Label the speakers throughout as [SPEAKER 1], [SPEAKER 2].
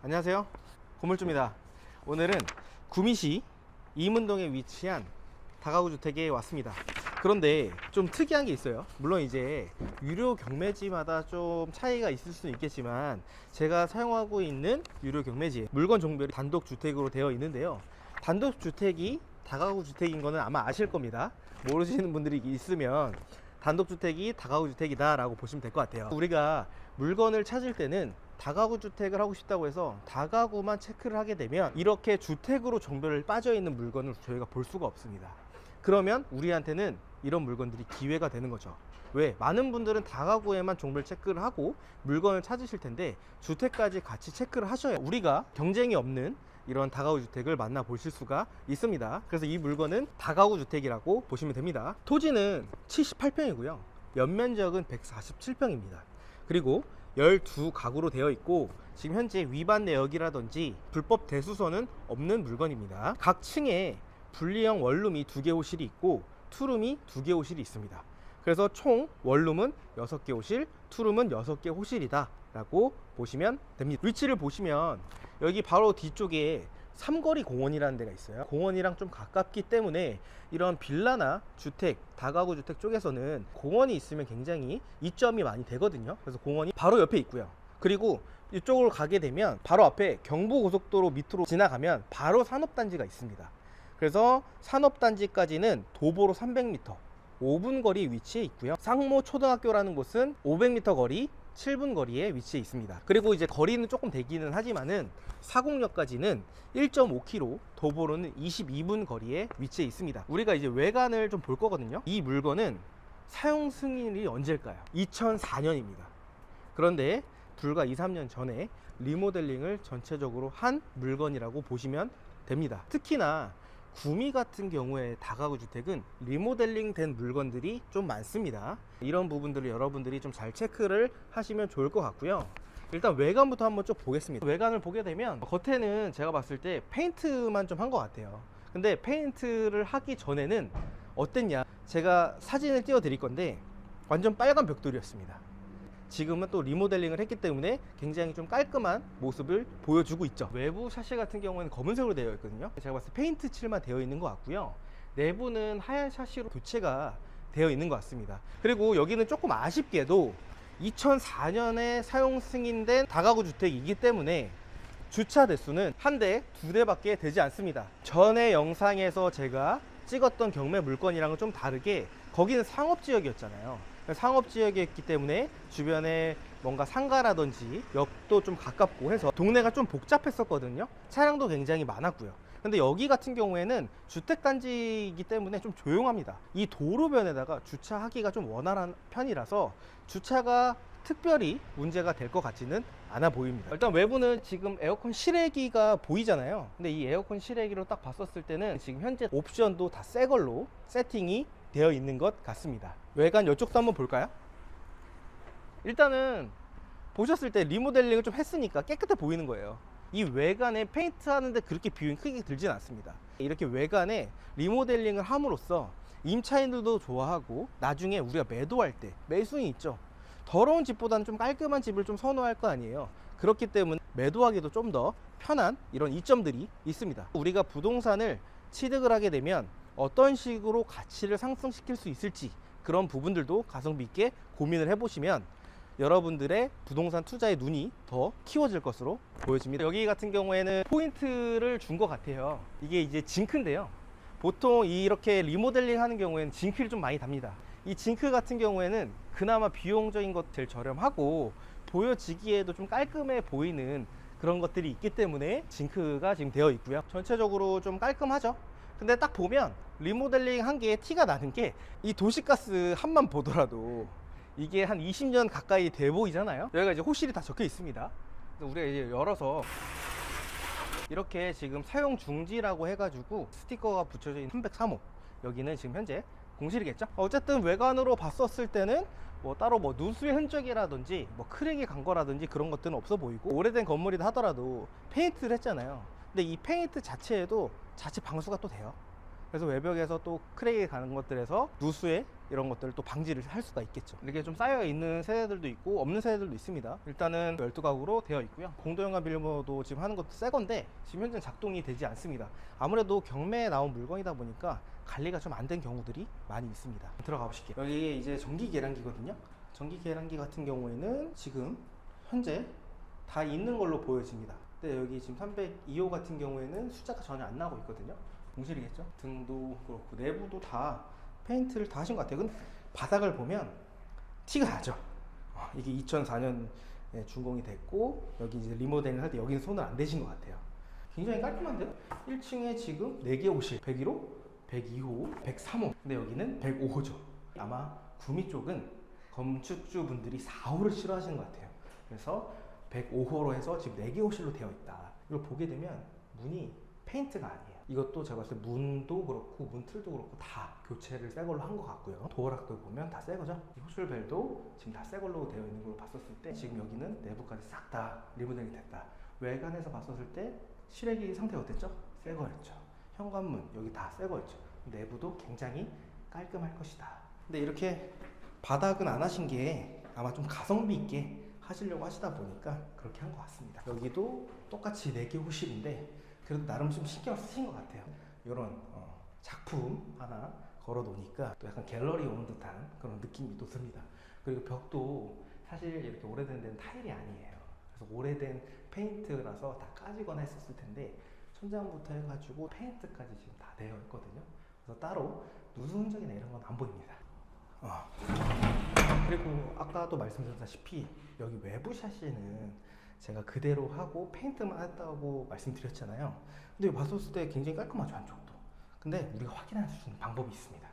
[SPEAKER 1] 안녕하세요, 고물주입니다. 오늘은 구미시 이문동에 위치한 다가구 주택에 왔습니다. 그런데 좀 특이한 게 있어요. 물론 이제 유료 경매지마다 좀 차이가 있을 수는 있겠지만, 제가 사용하고 있는 유료 경매지 물건 종별이 단독 주택으로 되어 있는데요. 단독 주택이 다가구 주택인 거는 아마 아실 겁니다. 모르시는 분들이 있으면 단독 주택이 다가구 주택이다 라고 보시면 될 것 같아요. 우리가 물건을 찾을 때는 다가구 주택을 하고 싶다고 해서 다가구만 체크를 하게 되면 이렇게 주택으로 종별을 빠져 있는 물건을 저희가 볼 수가 없습니다. 그러면 우리한테는 이런 물건들이 기회가 되는 거죠. 왜? 많은 분들은 다가구에만 종별 체크를 하고 물건을 찾으실 텐데, 주택까지 같이 체크를 하셔야 우리가 경쟁이 없는 이런 다가구 주택을 만나 보실 수가 있습니다. 그래서 이 물건은 다가구 주택이라고 보시면 됩니다. 토지는 78평이고요 연면적은 147평입니다 그리고 12가구로 되어 있고, 지금 현재 위반 내역이라든지 불법 대수선은 없는 물건입니다. 각 층에 분리형 원룸이 2개 호실이 있고 투룸이 2개 호실이 있습니다. 그래서 총 원룸은 6개 호실, 투룸은 6개 호실이다 라고 보시면 됩니다. 위치를 보시면 여기 바로 뒤쪽에 삼거리 공원이라는 데가 있어요. 공원이랑 좀 가깝기 때문에 이런 빌라나 주택, 다가구 주택 쪽에서는 공원이 있으면 굉장히 이점이 많이 되거든요. 그래서 공원이 바로 옆에 있고요. 그리고 이쪽으로 가게 되면 바로 앞에 경부고속도로 밑으로 지나가면 바로 산업단지가 있습니다. 그래서 산업단지까지는 도보로 300m 5분 거리 위치해 있고요. 상모 초등학교라는 곳은 500m 거리 7분 거리에 위치해 있습니다. 그리고 이제 거리는 조금 되기는 하지만은 사곡역까지는 1.5km, 도보로는 22분 거리에 위치해 있습니다. 우리가 이제 외관을 좀 볼 거거든요. 이 물건은 사용 승인이 언제일까요? 2004년입니다. 그런데 불과 2-3년 전에 리모델링을 전체적으로 한 물건이라고 보시면 됩니다. 특히나 구미 같은 경우에 다가구 주택은 리모델링 된 물건들이 좀 많습니다. 이런 부분들을 여러분들이 좀 잘 체크를 하시면 좋을 것 같고요. 일단 외관부터 한번 쭉 보겠습니다. 외관을 보게 되면 겉에는 제가 봤을 때 페인트만 좀 한 것 같아요. 근데 페인트를 하기 전에는 어땠냐, 제가 사진을 띄워 드릴 건데 완전 빨간 벽돌이었습니다. 지금은 또 리모델링을 했기 때문에 굉장히 좀 깔끔한 모습을 보여주고 있죠. 외부 샤시 같은 경우는 검은색으로 되어 있거든요. 제가 봤을 때 페인트 칠만 되어 있는 것 같고요. 내부는 하얀 샤시로 교체가 되어 있는 것 같습니다. 그리고 여기는 조금 아쉽게도 2004년에 사용 승인된 다가구 주택이기 때문에 주차 대수는 한 대, 2대밖에 되지 않습니다. 전에 영상에서 제가 찍었던 경매 물건이랑은 좀 다르게 거기는 상업지역이었잖아요. 상업지역이었기 때문에 주변에 뭔가 상가라든지 역도 좀 가깝고 해서 동네가 좀 복잡했었거든요. 차량도 굉장히 많았고요. 근데 여기 같은 경우에는 주택단지이기 때문에 좀 조용합니다. 이 도로변에다가 주차하기가 좀 원활한 편이라서 주차가 특별히 문제가 될 것 같지는 않아 보입니다. 일단 외부는 지금 에어컨 실외기가 보이잖아요. 근데 이 에어컨 실외기로 딱 봤었을 때는 지금 현재 옵션도 다 새 걸로 세팅이 되어 있는 것 같습니다. 외관 이쪽도 한번 볼까요? 일단은 보셨을 때 리모델링을 좀 했으니까 깨끗해 보이는 거예요. 이 외관에 페인트 하는데 그렇게 비용이 크게 들진 않습니다. 이렇게 외관에 리모델링을 함으로써 임차인들도 좋아하고 나중에 우리가 매도할 때 매수인이 있죠. 더러운 집보다는 좀 깔끔한 집을 좀 선호할 거 아니에요. 그렇기 때문에 매도하기도 좀 더 편한 이런 이점들이 있습니다. 우리가 부동산을 취득을 하게 되면 어떤 식으로 가치를 상승시킬 수 있을지, 그런 부분들도 가성비 있게 고민을 해보시면 여러분들의 부동산 투자의 눈이 더 키워질 것으로 보여집니다. 여기 같은 경우에는 포인트를 준 것 같아요. 이게 이제 징크인데요. 보통 이렇게 리모델링 하는 경우에는 징크를 좀 많이 답니다. 이 징크 같은 경우에는 그나마 비용적인 것 제일 저렴하고 보여지기에도 좀 깔끔해 보이는 그런 것들이 있기 때문에 징크가 지금 되어 있고요. 전체적으로 좀 깔끔하죠. 근데 딱 보면 리모델링 한 게 티가 나는 게, 이 도시가스 한만 보더라도 이게 한 20년 가까이 돼 보이잖아요. 여기가 이제 호실이 다 적혀 있습니다. 그래서 우리가 이제 열어서 이렇게 지금 사용 중지라고 해가지고 스티커가 붙여져 있는 303호, 여기는 지금 현재 공실이겠죠. 어쨌든 외관으로 봤었을 때는 뭐 따로 뭐 누수의 흔적이라든지 뭐 크랙이 간 거라든지 그런 것들은 없어 보이고, 오래된 건물이다 하더라도 페인트를 했잖아요. 근데 이 페인트 자체에도 자체 방수가 또 돼요. 그래서 외벽에서 또 크랙이 가는 것들에서 누수에 이런 것들을 또 방지를 할 수가 있겠죠. 이렇게 좀 쌓여 있는 세대들도 있고 없는 세대들도 있습니다. 일단은 12가구로 되어 있고요. 공도연관 비밀번호도 지금 하는 것도 새 건데 지금 현재 작동이 되지 않습니다. 아무래도 경매에 나온 물건이다 보니까 관리가 좀 안 된 경우들이 많이 있습니다. 들어가 보실게요. 여기 이제 전기 계량기거든요. 전기 계량기 같은 경우에는 지금 현재 다 있는 걸로 보여집니다. 근데 여기 지금 302호 같은 경우에는 숫자가 전혀 안 나오고 있거든요. 공실이겠죠? 등도 그렇고 내부도 다 페인트를 다 하신 것 같아요. 근데 바닥을 보면 티가 나죠. 이게 2004년에 준공이 됐고 여기 이제 리모델링 할 때 여기는 손을 안 대신 것 같아요. 굉장히 깔끔한데요? 1층에 지금 4개 호실 101호, 102호, 103호. 근데 여기는 105호죠. 아마 구미 쪽은 건축주 분들이 4호를 싫어하시는 것 같아요. 그래서 105호로 해서 지금 4개 호실로 되어 있다. 이걸 보게 되면 문이 페인트가 아니에요. 이것도 제가 봤을 때 문도 그렇고 문틀도 그렇고 다 교체를 새 걸로 한 것 같고요. 도어락도 보면 다 새 거죠. 이 호출벨도 지금 다 새 걸로 되어 있는 걸로 봤었을 때 지금 여기는 내부까지 싹 다 리모델링이 됐다. 외관에서 봤었을 때 실외기 상태가 어땠죠? 새 거였죠. 현관문 여기 다 새 거였죠. 내부도 굉장히 깔끔할 것이다. 근데 이렇게 바닥은 안 하신 게 아마 좀 가성비 있게 하시려고 하시다 보니까 그렇게 한 것 같습니다. 여기도 똑같이 4개 호실인데 그래도 나름 좀 신경 쓰신 것 같아요. 이런 작품 하나 걸어 놓으니까 또 약간 갤러리 온 듯한 그런 느낌이 또 듭니다. 그리고 벽도 사실 이렇게 오래된 데는 타일이 아니에요. 그래서 오래된 페인트라서 다 까지거나 했었을 텐데 천장부터 해가지고 페인트까지 지금 다 되어 있거든요. 그래서 따로 누수 흔적이나 이런 건 안 보입니다. 그리고 아까도 말씀드렸다시피 여기 외부 샤시는 제가 그대로 하고 페인트만 했다고 말씀드렸잖아요. 근데 봤었을 때 굉장히 깔끔하죠, 안쪽도. 근데 우리가 확인할 수 있는 방법이 있습니다.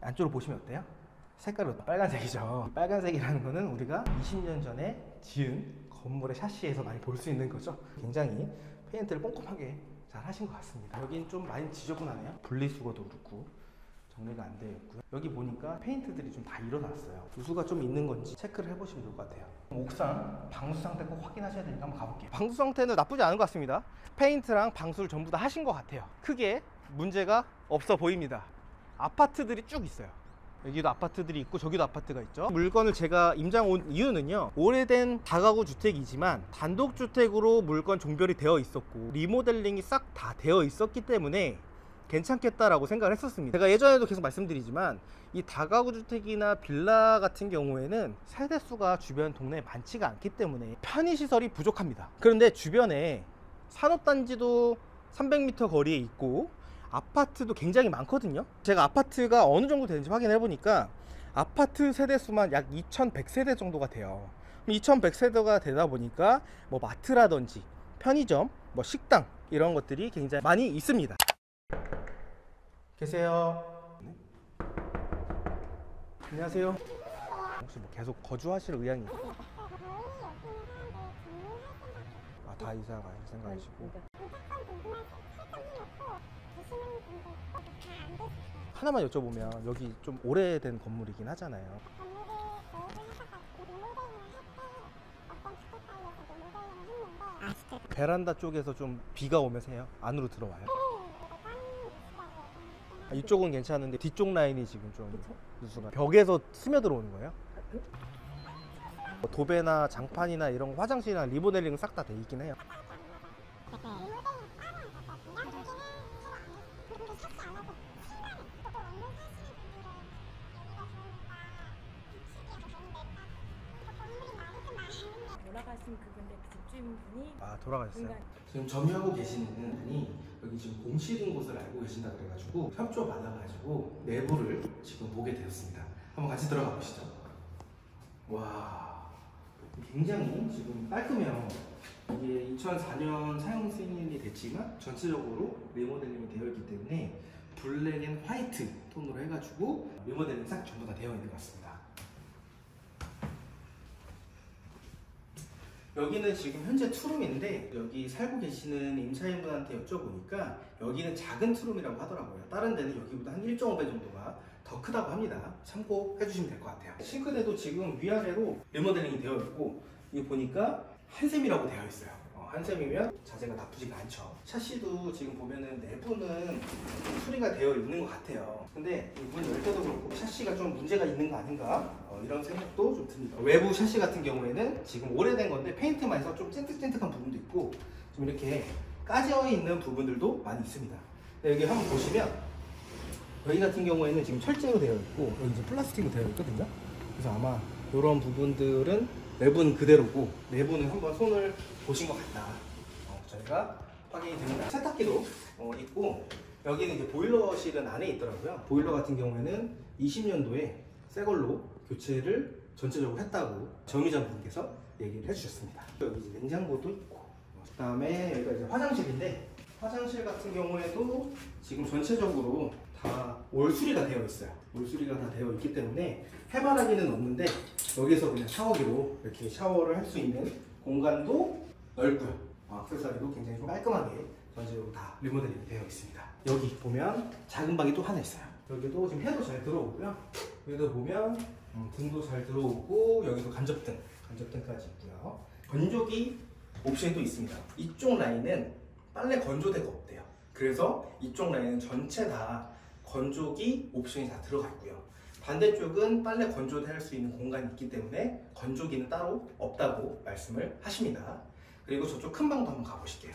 [SPEAKER 1] 안쪽으로 보시면 어때요? 색깔은 빨간색이죠. 빨간색이라는 거는 우리가 20년 전에 지은 건물의 샤시에서 많이 볼 수 있는 거죠. 굉장히 페인트를 꼼꼼하게 잘 하신 것 같습니다. 여긴 좀 많이 지저분하네요. 분리수거도 그렇고 정리가 안 되어 있고요. 여기 보니까 페인트들이 좀 다 일어났어요. 누수가 좀 있는 건지 체크를 해보시면 좋을 것 같아요. 옥상 방수 상태 꼭 확인하셔야 되니까 한번 가볼게요. 방수 상태는 나쁘지 않은 것 같습니다. 페인트랑 방수를 전부 다 하신 것 같아요. 크게 문제가 없어 보입니다. 아파트들이 쭉 있어요. 여기도 아파트들이 있고 저기도 아파트가 있죠. 물건을 제가 임장 온 이유는요, 오래된 다가구 주택이지만 단독주택으로 물건 종별이 되어 있었고 리모델링이 싹 다 되어 있었기 때문에 괜찮겠다라고 생각을 했었습니다. 제가 예전에도 계속 말씀드리지만 이 다가구 주택이나 빌라 같은 경우에는 세대수가 주변 동네에 많지가 않기 때문에 편의시설이 부족합니다. 그런데 주변에 산업단지도 300m 거리에 있고 아파트도 굉장히 많거든요. 제가 아파트가 어느 정도 되는지 확인해 보니까 아파트 세대수만 약 2100세대 정도가 돼요. 2100세대가 되다 보니까 뭐 마트라든지 편의점, 뭐 식당 이런 것들이 굉장히 많이 있습니다. 계세요. 네? 안녕하세요. 혹시 뭐 계속 거주하실 의향이? 다 이사 갈 생각이시고. 하나만 여쭤보면 여기 좀 오래된 건물이긴 하잖아요. 베란다 쪽에서 좀 비가 오면 새요? 안으로 들어와요? 이쪽은 괜찮은데 뒤쪽 라인이 지금 좀 누수가 벽에서 스며들어오는 거예요? 도배나 장판이나 이런 화장실이나 리모델링 싹 다 돼 있긴 해요.
[SPEAKER 2] 돌아가신 그분데 집주인분이
[SPEAKER 1] 돌아가셨어요? 지금 점유하고 계시는 분이 여기 지금 공실인 곳을 알고 계신다 그래가지고 협조 받아가지고 내부를 지금 보게 되었습니다. 한번 같이 들어가 보시죠. 와, 굉장히 지금 깔끔해요. 이게 2004년 사용 승인이 됐지만 전체적으로 리모델링이 되어 있기 때문에 블랙 앤 화이트 톤으로 해가지고 리모델링 싹 전부 다 되어 있는 것 같습니다. 여기는 지금 현재 투룸인데 여기 살고 계시는 임차인분한테 여쭤보니까 여기는 작은 투룸이라고 하더라고요. 다른 데는 여기보다 한 1.5배 정도가 더 크다고 합니다. 참고해 주시면 될 것 같아요. 싱크대도 지금 위아래로 리모델링이 되어 있고 이거 보니까 한샘이라고 되어 있어요. 한 셈이면 자재가 나쁘지가 않죠. 샤시도 지금 보면은 내부는 수리가 되어 있는 것 같아요. 근데 이 문 열 때도 그렇고 샤시가 좀 문제가 있는 거 아닌가 이런 생각도 좀 듭니다. 외부 샤시 같은 경우에는 지금 오래된 건데 페인트만 해서 좀 찐득찐득한 부분도 있고 좀 이렇게 까져 있는 부분들도 많이 있습니다. 여기 한번 보시면 여기 같은 경우에는 지금 철제로 되어 있고 여기 이제 플라스틱으로 되어 있거든요. 그래서 아마 이런 부분들은 내부는 그대로고 내부는 한번 손을 보신 것 같다. 저희가 확인이 됩니다. 세탁기도 있고 여기는 이제 보일러실은 안에 있더라고요. 보일러 같은 경우에는 20년도에 새 걸로 교체를 전체적으로 했다고 정유장분께서 얘기를 해주셨습니다. 여기 이제 냉장고도 있고 그 다음에 여기가 이제 화장실인데 화장실 같은 경우에도 지금 전체적으로 다 올수리가 되어 있어요. 올수리가 다 되어 있기 때문에 해바라기는 없는데 여기서 그냥 샤워기로 이렇게 샤워를 할 수 있는 공간도 넓고요. 액세서리도 굉장히 좀 깔끔하게 전체적으로 다 리모델링이 되어 있습니다. 여기 보면 작은 방이 또 하나 있어요. 여기도 지금 해도 잘 들어오고요. 여기도 보면 등도 잘 들어오고 여기도 간접등까지 있고요. 건조기 옵션이 또 있습니다. 이쪽 라인은 빨래 건조대가 없대요. 그래서 이쪽 라인은 전체 다 건조기 옵션이 다 들어가 있고요. 반대쪽은 빨래 건조대 할 수 있는 공간이 있기 때문에 건조기는 따로 없다고 말씀을 하십니다. 그리고 저쪽 큰 방도 한번 가보실게요.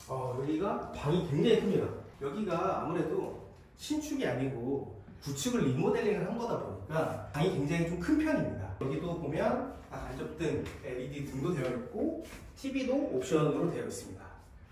[SPEAKER 1] 여기가 방이 굉장히 큽니다. 여기가 아무래도 신축이 아니고 구축을 리모델링을 한 거다 보니까 방이 굉장히 좀 큰 편입니다. 여기도 보면 간접등, LED 등도 되어 있고 TV도 옵션으로 되어 있습니다.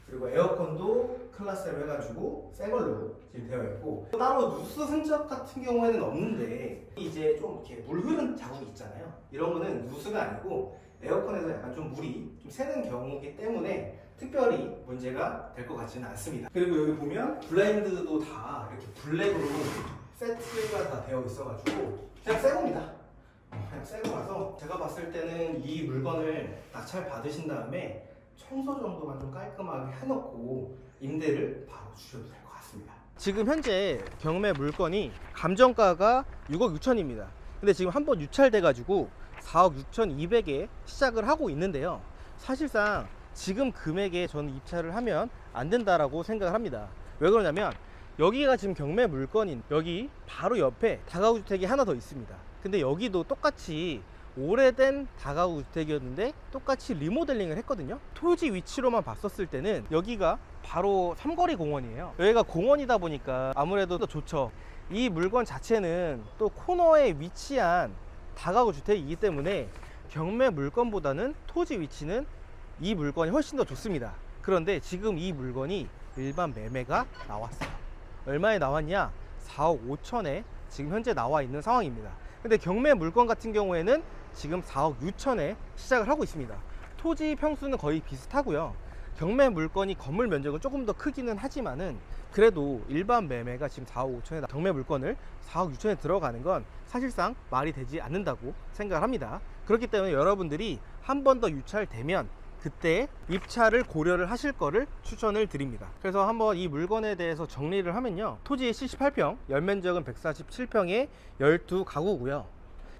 [SPEAKER 1] 그리고 에어컨도 클라스로 해가지고 새 걸로 지금 되어 있고 따로 누수 흔적 같은 경우에는 없는데 이제 좀 이렇게 물 흐르는 자국이 있잖아요. 이런 거는 누수가 아니고 에어컨에서 약간 좀 물이 좀 새는 경우이기 때문에 특별히 문제가 될 것 같지는 않습니다. 그리고 여기 보면 블라인드도 다 이렇게 블랙으로 세트가 다 되어 있어가지고 그냥 새 겁니다. 그냥 새 거라서 제가 봤을 때는 이 물건을 낙찰 받으신 다음에 청소 정도만 좀 깔끔하게 해놓고 임대를 바로 주셔도 될 것 같습니다. 지금 현재 경매 물건이 감정가가 6억 6천입니다. 근데 지금 한번 유찰돼 가지고 4억 6,200에 시작을 하고 있는데요. 사실상 지금 금액에 저는 입찰을 하면 안 된다라고 생각을 합니다. 왜 그러냐면 여기가 지금 경매 물건인 여기 바로 옆에 다가구 주택이 하나 더 있습니다. 근데 여기도 똑같이 오래된 다가구 주택이었는데 똑같이 리모델링을 했거든요. 토지 위치로만 봤었을 때는 여기가 바로 삼거리 공원이에요. 여기가 공원이다 보니까 아무래도 더 좋죠. 이 물건 자체는 또 코너에 위치한 다가구 주택이기 때문에 경매 물건보다는 토지 위치는 이 물건이 훨씬 더 좋습니다. 그런데 지금 이 물건이 일반 매매가 나왔어요. 얼마에 나왔냐? 4억 5천에 지금 현재 나와 있는 상황입니다. 근데 경매 물건 같은 경우에는 지금 4억 6천에 시작을 하고 있습니다. 토지 평수는 거의 비슷하고요. 경매 물건이 건물 면적은 조금 더 크기는 하지만은 그래도 일반 매매가 지금 4억 5천에 경매 물건을 4억 6천에 들어가는 건 사실상 말이 되지 않는다고 생각을 합니다. 그렇기 때문에 여러분들이 한 번 더 유찰되면 그때 입찰을 고려를 하실 거를 추천을 드립니다. 그래서 한번 이 물건에 대해서 정리를 하면요, 토지 78평, 연면적은 147평에 12가구고요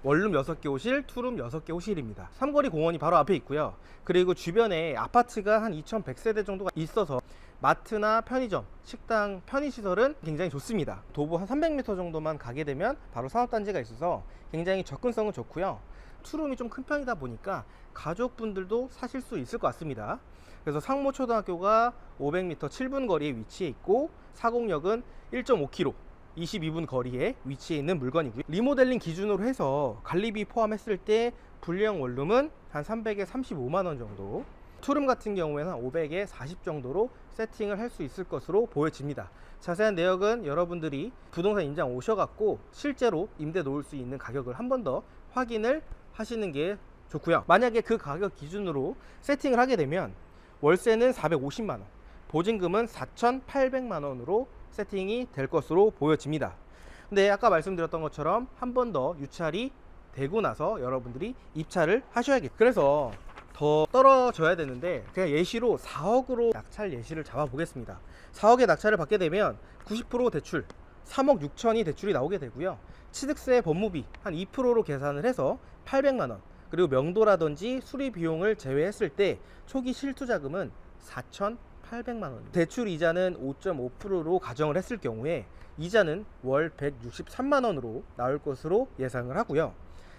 [SPEAKER 1] 원룸 6개 호실, 투룸 6개 호실입니다. 삼거리 공원이 바로 앞에 있고요. 그리고 주변에 아파트가 한 2100세대 정도가 있어서 마트나 편의점, 식당, 편의시설은 굉장히 좋습니다. 도보 한 300m 정도만 가게 되면 바로 산업단지가 있어서 굉장히 접근성은 좋고요. 투룸이 좀 큰 편이다 보니까 가족분들도 사실 수 있을 것 같습니다. 그래서 상모초등학교가 500m 7분 거리에 위치해 있고 사공역은 1.5km 22분 거리에 위치해 있는 물건이고요. 리모델링 기준으로 해서 관리비 포함했을 때 분리형 원룸은 한 300에 35만원 정도, 투룸 같은 경우에는 500에 40 정도로 세팅을 할 수 있을 것으로 보여집니다. 자세한 내역은 여러분들이 부동산 임장 오셔갖고 실제로 임대 놓을 수 있는 가격을 한 번 더 확인을 하시는 게 좋고요. 만약에 그 가격 기준으로 세팅을 하게 되면 월세는 450만원, 보증금은 4,800만원으로 세팅이 될 것으로 보여집니다. 근데 아까 말씀드렸던 것처럼 한 번 더 유찰이 되고 나서 여러분들이 입찰을 하셔야겠죠. 그래서 더 떨어져야 되는데 그냥 예시로 4억으로 낙찰 예시를 잡아 보겠습니다. 4억에 낙찰을 받게 되면 90% 대출 3억 6천이 대출이 나오게 되고요. 취득세 법무비 한 2%로 계산을 해서 800만원, 그리고 명도라든지 수리 비용을 제외했을 때 초기 실투자금은 4,800만 원. 대출 이자는 5.5%로 가정을 했을 경우에 이자는 월 163만 원으로 나올 것으로 예상을 하고요.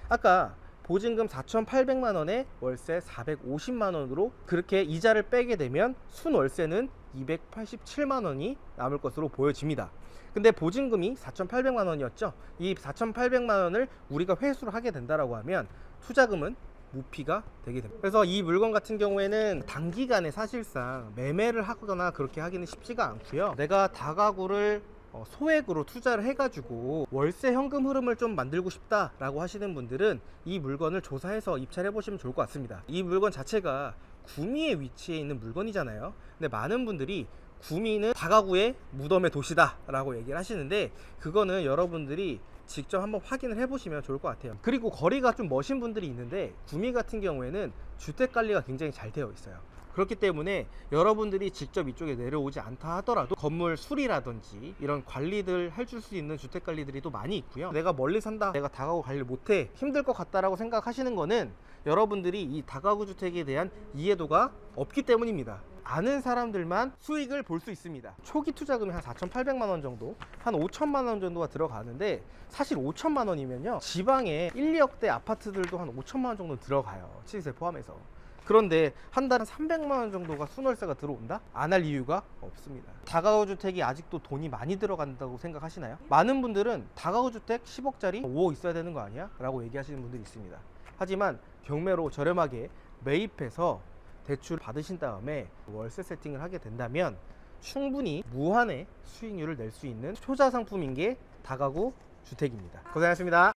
[SPEAKER 1] 아까 보증금 4,800만 원에 월세 450만 원으로 그렇게 이자를 빼게 되면 순월세는 287만 원이 남을 것으로 보여집니다. 근데 보증금이 4,800만 원이었죠. 이 4,800만 원을 우리가 회수를 하게 된다라고 하면 투자금은 무피가 되게 됩니다. 그래서 이 물건 같은 경우에는 단기간에 사실상 매매를 하거나 그렇게 하기는 쉽지가 않고요. 내가 다가구를 소액으로 투자를 해가지고 월세 현금 흐름을 좀 만들고 싶다라고 하시는 분들은 이 물건을 조사해서 입찰해 보시면 좋을 것 같습니다. 이 물건 자체가 구미에 위치해 있는 물건이잖아요. 근데 많은 분들이 구미는 다가구의 무덤의 도시다 라고 얘기를 하시는데, 그거는 여러분들이 직접 한번 확인을 해 보시면 좋을 것 같아요. 그리고 거리가 좀 머신 분들이 있는데, 구미 같은 경우에는 주택 관리가 굉장히 잘 되어 있어요. 그렇기 때문에 여러분들이 직접 이쪽에 내려오지 않다 하더라도 건물 수리라든지 이런 관리들 해줄 수 있는 주택 관리들이 또 많이 있고요. 내가 멀리 산다, 내가 다가구 관리를 못해, 힘들 것 같다라고 생각하시는 거는 여러분들이 이 다가구 주택에 대한 이해도가 없기 때문입니다. 아는 사람들만 수익을 볼 수 있습니다. 초기 투자금이 한 4,800만 원 정도, 한 5천만 원 정도가 들어가는데, 사실 5천만 원이면요 지방에 1, 2억대 아파트들도 한 5천만 원 정도 들어가요, 시세 포함해서. 그런데 한 달에 300만 원 정도가 순월세가 들어온다? 안 할 이유가 없습니다. 다가구 주택이 아직도 돈이 많이 들어간다고 생각하시나요? 많은 분들은 다가구 주택 10억짜리 5억 있어야 되는 거 아니야? 라고 얘기하시는 분들이 있습니다. 하지만 경매로 저렴하게 매입해서 대출 받으신 다음에 월세 세팅을 하게 된다면 충분히 무한의 수익률을 낼 수 있는 효자 상품인 게 다가구 주택입니다. 고생하셨습니다.